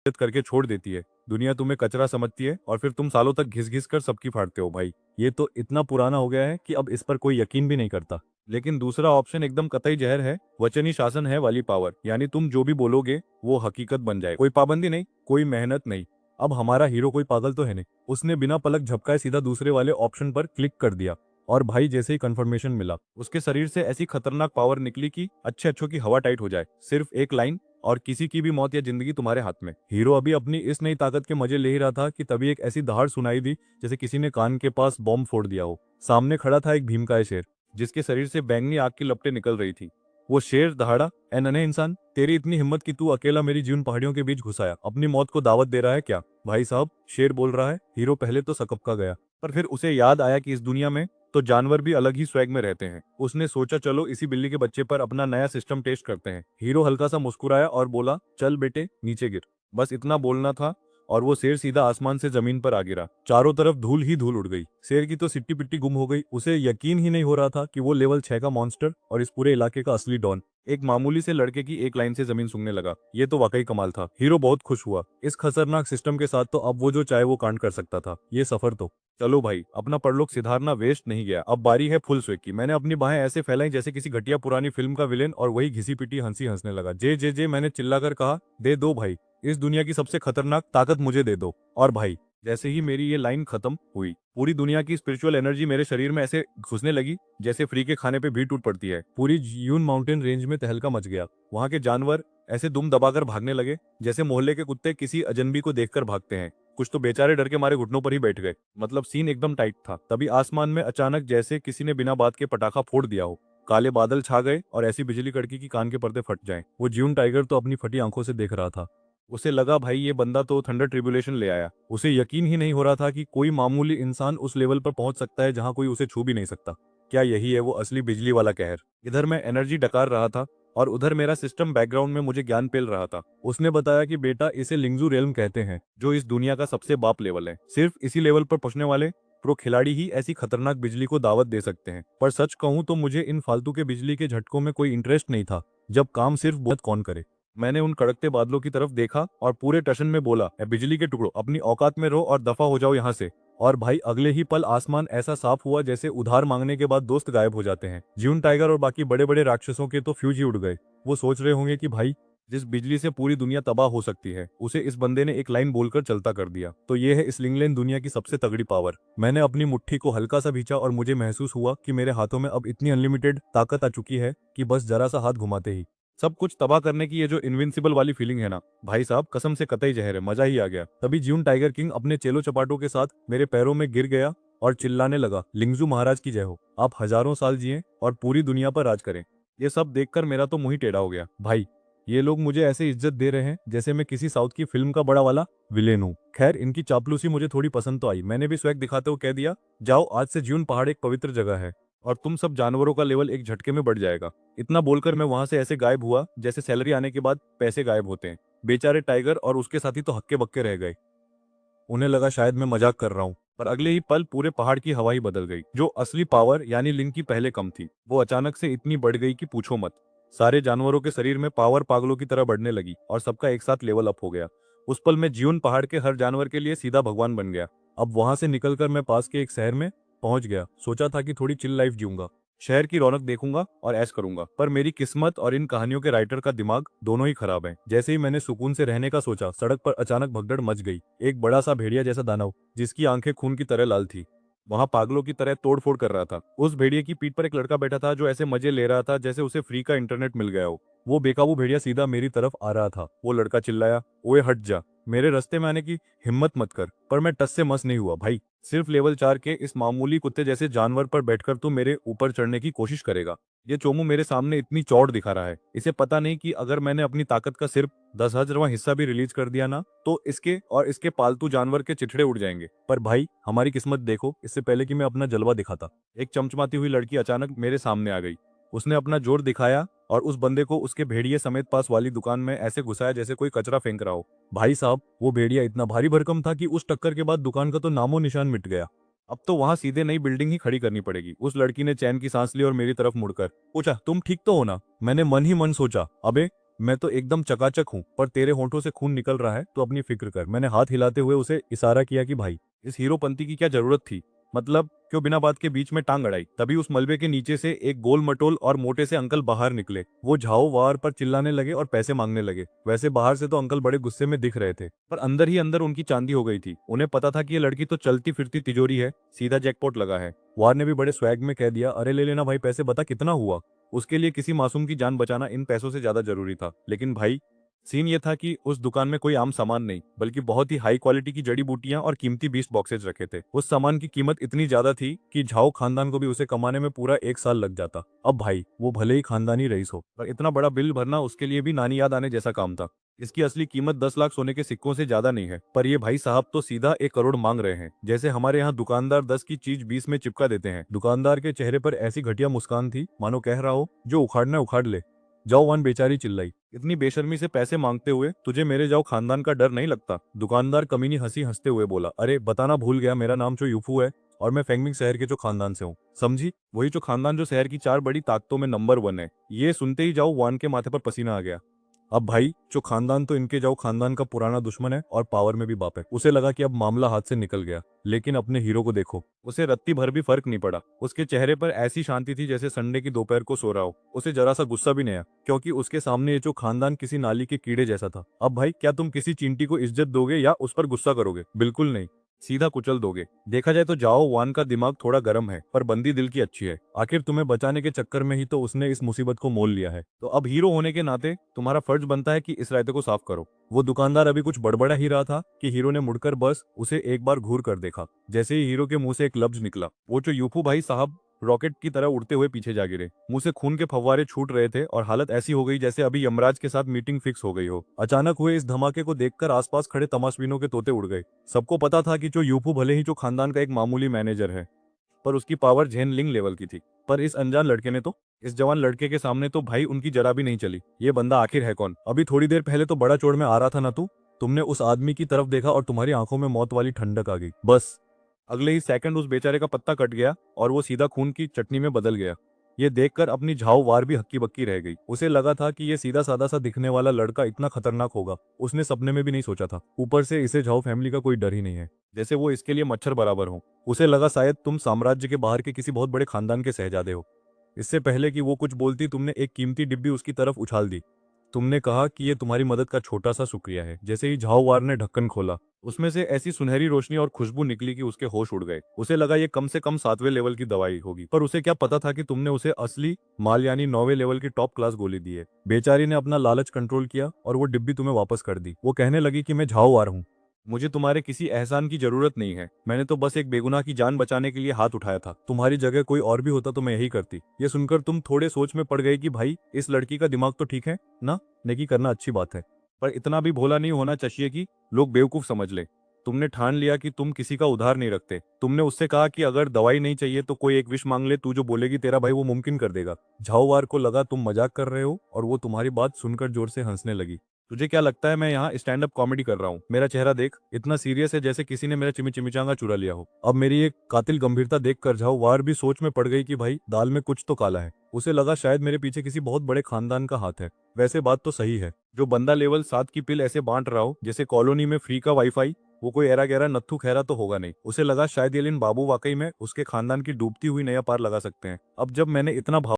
करके छोड़ देती है। दुनिया तुम्हें कचरा समझती है और फिर तुम सालों तक घिस घिस कर सबकी फाड़ते हो भाई। ये तो इतना पुराना हो गया है कि अब इस पर कोई यकीन भी नहीं करता। लेकिन दूसरा ऑप्शन एकदम कतई जहर है, वचनी शासन है वाली पावर, यानी तुम जो भी बोलोगे वो हकीकत बन जाए, कोई पाबंदी नहीं, कोई मेहनत नहीं। अब हमारा हीरो कोई पागल तो है नहीं, उसने बिना पलक झपकाए सीधा दूसरे वाले ऑप्शन पर क्लिक कर दिया। और भाई जैसे ही कंफर्मेशन मिला, उसके शरीर से ऐसी खतरनाक पावर निकली कि अच्छे अच्छों की हवा टाइट हो जाए। सिर्फ एक लाइन और किसी की भी मौत या जिंदगी तुम्हारे हाथ में। हीरो अभी अपनी इस नई ताकत के मजे ले ही रहा था कि तभी एक ऐसी दहाड़ सुनाई दी जैसे किसी ने कान के पास बॉम्ब फोड़ दिया हो। सामने खड़ा था एक भीमकाय शेर, जिसके शरीर से बैंगनी आग की लपटें निकल रही थी। वो शेर दहाड़ा, ए नन्हे इंसान, तेरी इतनी हिम्मत कि तू अकेला मेरी जीवन पहाड़ियों के बीच घुसाया, अपनी मौत को दावत दे रहा है क्या? भाई साहब, शेर बोल रहा है। हीरो पहले तो सकपका गया, पर फिर उसे याद आया कि इस दुनिया में तो जानवर भी अलग ही स्वैग में रहते हैं। उसने सोचा चलो इसी बिल्ली के बच्चे पर अपना नया सिस्टम टेस्ट करते हैं। हीरो हल्का सा मुस्कुराया और बोला, चल बेटे नीचे गिर। बस इतना बोलना था और वो शेर सीधा आसमान से जमीन पर आ गिरा। चारों तरफ धूल ही धूल उड़ गई। शेर की तो सिट्टी पिट्टी गुम हो गई। उसे यकीन ही नहीं हो रहा था कि वो लेवल 6 का मॉन्स्टर और इस पूरे इलाके का असली डॉन एक मामूली से लड़के की एक लाइन से जमीन सूंघने लगा। ये तो वाकई कमाल था। हीरो बहुत खुश हुआ। इस खतरनाक सिस्टम के साथ तो अब वो जो चाहे वो कांड कर सकता था। ये सफर तो चलो भाई, अपना परलोक सिधारना वेस्ट नहीं गया। अब बारी है फुल स्विंग की। मैंने अपनी बाहें ऐसे फैलाई जैसे किसी घटिया पुरानी फिल्म का विलेन और वही घिसी पिटी हंसी हंसने लगा। जे जे जे मैंने चिल्लाकर कहा, दे दो भाई, इस दुनिया की सबसे खतरनाक ताकत मुझे दे दो। और भाई जैसे ही मेरी ये लाइन खत्म हुई, पूरी दुनिया की स्पिरिचुअल एनर्जी मेरे शरीर में ऐसे घुसने लगी जैसे फ्री के खाने पे भी टूट पड़ती है। पूरी यून माउंटेन रेंज में तहलका मच गया। वहां के जानवर ऐसे दुम दबाकर भागने लगे जैसे मोहल्ले के कुत्ते किसी अजनबी को देखकर भागते हैं। कुछ तो बेचारे डर के मारे घुटनों पर ही बैठ गए। मतलब सीन एकदम टाइट था। तभी आसमान में अचानक जैसे किसी ने बिना बात के पटाखा फोड़ दिया हो। काले बादल छा गए और ऐसी बिजली कड़की कि कान के पर्दे फट जाएं। वो ज्यून टाइगर तो अपनी फटी आंखों से देख रहा था। उसे लगा भाई ये बंदा तो थंडर ट्रिब्यूलेशन ले आया। उसे यकीन ही नहीं हो रहा था कि कोई मामूली इंसान उस लेवल पर पहुंच सकता है जहां कोई उसे छू भी नहीं सकता। क्या यही है वो असली बिजली वाला कहर? इधर मैं एनर्जी डकार रहा था और उधर मेरा सिस्टम बैकग्राउंड में मुझे ज्ञान पेल रहा था। उसने बताया कि बेटा इसे लिंगजू रेल्म कहते हैं, जो इस दुनिया का सबसे बाप लेवल है। सिर्फ इसी लेवल पर पहुंचने वाले प्रो खिलाड़ी ही ऐसी खतरनाक बिजली को दावत दे सकते हैं। पर सच कहूं तो मुझे इन फालतू के बिजली के झटकों में कोई इंटरेस्ट नहीं था, जब काम सिर्फ बहुत कौन करे। मैंने उन कड़कते बादलों की तरफ देखा और पूरे टशन में बोला, "ए बिजली के टुकड़ो, अपनी औकात में रहो और दफा हो जाओ यहाँ से।" और भाई अगले ही पल आसमान ऐसा साफ हुआ जैसे उधार मांगने के बाद दोस्त गायब हो जाते हैं। ज्यून टाइगर और बाकी बड़े बड़े राक्षसों के तो फ्यूज ही उड़ गए। वो सोच रहे होंगे कि भाई जिस बिजली से पूरी दुनिया तबाह हो सकती है, उसे इस बंदे ने एक लाइन बोलकर चलता कर दिया। तो ये है इस लिंगलेन दुनिया की सबसे तगड़ी पावर। मैंने अपनी मुट्ठी को हल्का सा भींचा और मुझे महसूस हुआ कि मेरे हाथों में अब इतनी अनलिमिटेड ताकत आ चुकी है कि बस जरा सा हाथ घुमाते ही सब कुछ तबाह करने की ये जो इनविंसिबल वाली फीलिंग है ना भाई साहब, कसम से कतई जहर है। मजा ही आ गया। तभी ज्यून टाइगर किंग अपने चेलो चपाटों के साथ मेरे पैरों में गिर गया और चिल्लाने लगा, लिंगजू महाराज की जय हो, आप हजारों साल जिए और पूरी दुनिया पर राज करें। ये सब देखकर मेरा तो मुंह ही टेढ़ा हो गया। भाई ये लोग मुझे ऐसे इज्जत दे रहे हैं जैसे मैं किसी साउथ की फिल्म का बड़ा वाला विलेन हूँ। खैर इनकी चापलूसी मुझे थोड़ी पसंद तो आई। मैंने भी स्वैग दिखाते हुए कह दिया, जाओ आज से ज्यून पहाड़ एक पवित्र जगह है और तुम सब जानवरों का लेवल एक झटके में बढ़ जाएगा। इतना बोलकर मैं वहां से ऐसे गायब हुआ जैसे सैलरी आने के बाद पैसे गायब होते हैं। बेचारे टाइगर और उसके साथी तो हक्के बक्के रह गए। उन्हें लगा शायद मैं मजाक कर रहा हूँ, पर अगले ही पल पूरे पहाड़ की हवा ही बदल गई। जो असली पावर यानी लिंग की पहले कम थी, वो अचानक से इतनी बढ़ गई कि पूछो मत। सारे जानवरों के शरीर में पावर पागलों की तरह बढ़ने लगी और सबका एक साथ लेवल अप हो गया। उस पल में जीवन पहाड़ के हर जानवर के लिए सीधा भगवान बन गया। अब वहां से निकलकर मैं पास के एक शहर में पहुंच गया। सोचा था कि थोड़ी चिल लाइफ जीऊंगा, शहर की रौनक देखूंगा और ऐश करूंगा। पर मेरी किस्मत और इन कहानियों के राइटर का दिमाग दोनों ही खराब हैं। जैसे ही मैंने सुकून से रहने का सोचा, सड़क पर अचानक भगदड़ मच गई। एक बड़ा सा भेड़िया जैसा दानव, जिसकी आंखें खून की तरह लाल थी, वहां पागलों की तरह तोड़फोड़ कर रहा था। उस भेड़िए की पीठ पर एक लड़का बैठा था जो ऐसे मजे ले रहा था जैसे उसे फ्री का इंटरनेट मिल गया हो। वो बेकाबू भेड़िया सीधा मेरी तरफ आ रहा था। वो लड़का चिल्लाया, ओए हट जा, मेरे रास्ते में आने की हिम्मत मत कर। पर मैं टस से मस नहीं हुआ। भाई सिर्फ लेवल 4 के इस मामूली कुत्ते जैसे जानवर पर बैठकर तू मेरे ऊपर चढ़ने की कोशिश करेगा? ये चोमू मेरे सामने इतनी चौड़ दिखा रहा है। इसे पता नहीं कि अगर मैंने अपनी ताकत का सिर्फ 10,000वां हिस्सा भी रिलीज कर दिया ना, तो इसके और इसके पालतू जानवर के चिथड़े उड़ जाएंगे। पर भाई हमारी किस्मत देखो, इससे पहले कि मैं अपना जलवा दिखाता, एक चमचमाती हुई लड़की अचानक मेरे सामने आ गई। उसने अपना जोर दिखाया और उस बंदे को उसके भेड़िए समेत पास वाली दुकान में ऐसे घुसाया जैसे कोई कचरा फेंक रहा हो। भाई साहब वो भेड़िया इतना भारी भरकम था कि उस टक्कर के बाद दुकान का तो नामो निशान मिट गया। अब तो वहां सीधे नई बिल्डिंग ही खड़ी करनी पड़ेगी। उस लड़की ने चैन की सांस ली और मेरी तरफ मुड़कर पूछा, तुम ठीक तो हो ना? मैंने मन ही मन सोचा, अबे मैं तो एकदम चकाचक हूँ, पर तेरे होंठों से खून निकल रहा है तो अपनी फिक्र कर। मैंने हाथ हिलाते हुए उसे इशारा किया कि भाई, इस हीरोपंती की क्या जरूरत थी? मतलब क्यों बिना बात के बीच में टांग अड़ाई? तभी उस मलबे के नीचे से एक गोल मटोल और मोटे से अंकल बाहर निकले। वो झाओ वार पर चिल्लाने लगे और पैसे मांगने लगे। वैसे बाहर से तो अंकल बड़े गुस्से में दिख रहे थे, पर अंदर ही अंदर उनकी चांदी हो गई थी। उन्हें पता था कि ये लड़की तो चलती फिरती तिजोरी है, सीधा जैकपॉट लगा है। वार ने भी बड़े स्वैग में कह दिया, अरे ले लेना भाई पैसे, बता कितना हुआ। उसके लिए किसी मासूम की जान बचाना इन पैसों से ज्यादा जरूरी था। लेकिन भाई, सीन ये था कि उस दुकान में कोई आम सामान नहीं, बल्कि बहुत ही हाई क्वालिटी की जड़ी बूटियां और कीमती 20 बॉक्सेज रखे थे। उस सामान की कीमत इतनी ज्यादा थी कि झाओ खानदान को भी उसे कमाने में पूरा 1 साल लग जाता। अब भाई, वो भले ही खानदानी रईस हो, पर इतना बड़ा बिल भरना उसके लिए भी नानी याद आने जैसा काम था। इसकी असली कीमत 10 लाख सोने के सिक्कों से ज्यादा नहीं है, पर ये भाई साहब तो सीधा 1 करोड़ मांग रहे हैं। जैसे हमारे यहाँ दुकानदार 10 की चीज 20 में चिपका देते हैं। दुकानदार के चेहरे पर ऐसी घटिया मुस्कान थी मानो कह रहा हो, जो उखाड़ना है उखाड़ ले। जाओ वान बेचारी चिल्लाई, इतनी बेशर्मी से पैसे मांगते हुए तुझे मेरे जाओ खानदान का डर नहीं लगता? दुकानदार कमीनी हंसी हंसते हुए बोला, अरे बताना भूल गया, मेरा नाम चो यूफू है और मैं फेंगमिंग शहर के जो खानदान से हूँ। समझी? वही जो खानदान जो शहर की 4 बड़ी ताकतों में नंबर 1 है। ये सुनते ही जाओ वान के माथे पर पसीना आ गया। अब भाई, जो खानदान तो इनके जाओ खानदान का पुराना दुश्मन है और पावर में भी बाप है। उसे लगा कि अब मामला हाथ से निकल गया। लेकिन अपने हीरो को देखो, उसे रत्ती भर भी फर्क नहीं पड़ा। उसके चेहरे पर ऐसी शांति थी जैसे संडे की दोपहर को सो रहा हो। उसे जरा सा गुस्सा भी नहीं आया, क्योंकि उसके सामने ये जो खानदान किसी नाली के कीड़े जैसा था। अब भाई, क्या तुम किसी चींटी को इज्जत दोगे या उस पर गुस्सा करोगे? बिल्कुल नहीं, सीधा कुचल दोगे। देखा जाए तो जाओ वान का दिमाग थोड़ा गर्म है, पर बंदी दिल की अच्छी है। आखिर तुम्हें बचाने के चक्कर में ही तो उसने इस मुसीबत को मोल लिया है। तो अब हीरो होने के नाते तुम्हारा फर्ज बनता है कि इस रायते को साफ करो। वो दुकानदार अभी कुछ बड़बड़ा ही रहा था कि हीरो ने मुड़कर बस उसे एक बार घूर कर देखा। जैसे ही हीरो के मुंह से एक लफ्ज निकला, वो जो यूफू भाई साहब रॉकेट की तरह उड़ते हुए पीछे जा गिरे। मुंह से खून के फव्वारे छूट रहे थे और हालत ऐसी हो गई जैसे अभी यमराज के साथ मीटिंग फिक्स हो गई हो। अचानक हुए इस धमाके को देखकर आसपास खड़े तमाशबीनों के तोते उड़ गए। सबको पता था कि जो यूफू भले ही जो खानदान का एक मामूली मैनेजर है, पर उसकी पावर झेन लिंग लेवल की थी। पर इस अनजान लड़के ने तो, इस जवान लड़के के सामने तो भाई उनकी जरा भी नहीं चली। ये बंदा आखिर है कौन? अभी थोड़ी देर पहले तो बड़ा चोड़ में आ रहा था ना तू? तुमने उस आदमी की तरफ देखा और तुम्हारी आंखों में मौत वाली ठंडक आ गई। बस अगले ही सेकंड उस बेचारे का पत्ता कट गया और वो सीधा खून की चटनी में बदल गया। ये देखकर अपनी झाव वार भी हक्की बक्की रह गई। उसे लगा था कि ये सीधा सादा सा दिखने वाला लड़का इतना खतरनाक होगा, उसने सपने में भी नहीं सोचा था। ऊपर से इसे झाव फैमिली का कोई डर ही नहीं है, जैसे वो इसके लिए मच्छर बराबर हो। उसे लगा शायद तुम साम्राज्य के बाहर के किसी बहुत बड़े खानदान के शहजादे हो। इससे पहले कि वो कुछ बोलती, तुमने एक कीमती डिब्बी उसकी तरफ उछाल दी। तुमने कहा कि ये तुम्हारी मदद का छोटा सा शुक्रिया है। जैसे ही झाओवार ने ढक्कन खोला, उसमें से ऐसी सुनहरी रोशनी और खुशबू निकली कि उसके होश उड़ गए। उसे लगा ये कम से कम 7वें लेवल की दवाई होगी, पर उसे क्या पता था कि तुमने उसे असली माल यानी 9वें लेवल की टॉप क्लास गोली दी है। बेचारी ने अपना लालच कंट्रोल किया और वो डिब्बी तुम्हें वापस कर दी। वो कहने लगी कि मैं झाओवार हूँ, मुझे तुम्हारे किसी एहसान की जरूरत नहीं है। मैंने तो बस एक बेगुनाह की जान बचाने के लिए हाथ उठाया था। तुम्हारी जगह कोई और भी होता तो मैं यही करती। ये सुनकर तुम थोड़े सोच में पड़ गए कि भाई, इस लड़की का दिमाग तो ठीक है ना? नेकी करना अच्छी बात है, पर इतना भी भोला नहीं होना चाहिए कि लोग बेवकूफ समझ ले। तुमने ठान लिया कि तुम किसी का उधार नहीं रखते। तुमने उससे कहा कि अगर दवाई नहीं चाहिए तो कोई एक विश मांग ले, तू जो बोलेगी तेरा भाई वो मुमकिन कर देगा। झाओवार को लगा तुम मजाक कर रहे हो और वो तुम्हारी बात सुनकर जोर से हंसने लगी। तुझे क्या लगता है मैं यहाँ स्टैंड अप कॉमेडी कर रहा हूँ? मेरा चेहरा देख, इतना सीरियस है जैसे किसी ने मेरा चिमिचांगा चुरा लिया हो। अब मेरी एक कातिल गंभीरता देखकर झाओवार भी सोच में पड़ गई कि भाई, दाल में कुछ तो काला है। उसे लगा शायद मेरे पीछे किसी बहुत बड़े खानदान का हाथ है। वैसे बात तो सही है, जो बंदा लेवल 7 की पिल ऐसे बांट रहा हो जैसे कॉलोनी में फ्री का वाईफाई, वो कोई एरा गहरा नत्थु खैरा तो होगा नहीं। उसे लगा शायद ये लिन बाबू वाकई में उसके खानदान की डूबती हुई नैया पार लगा सकते हैं। अब जब मैंने इतना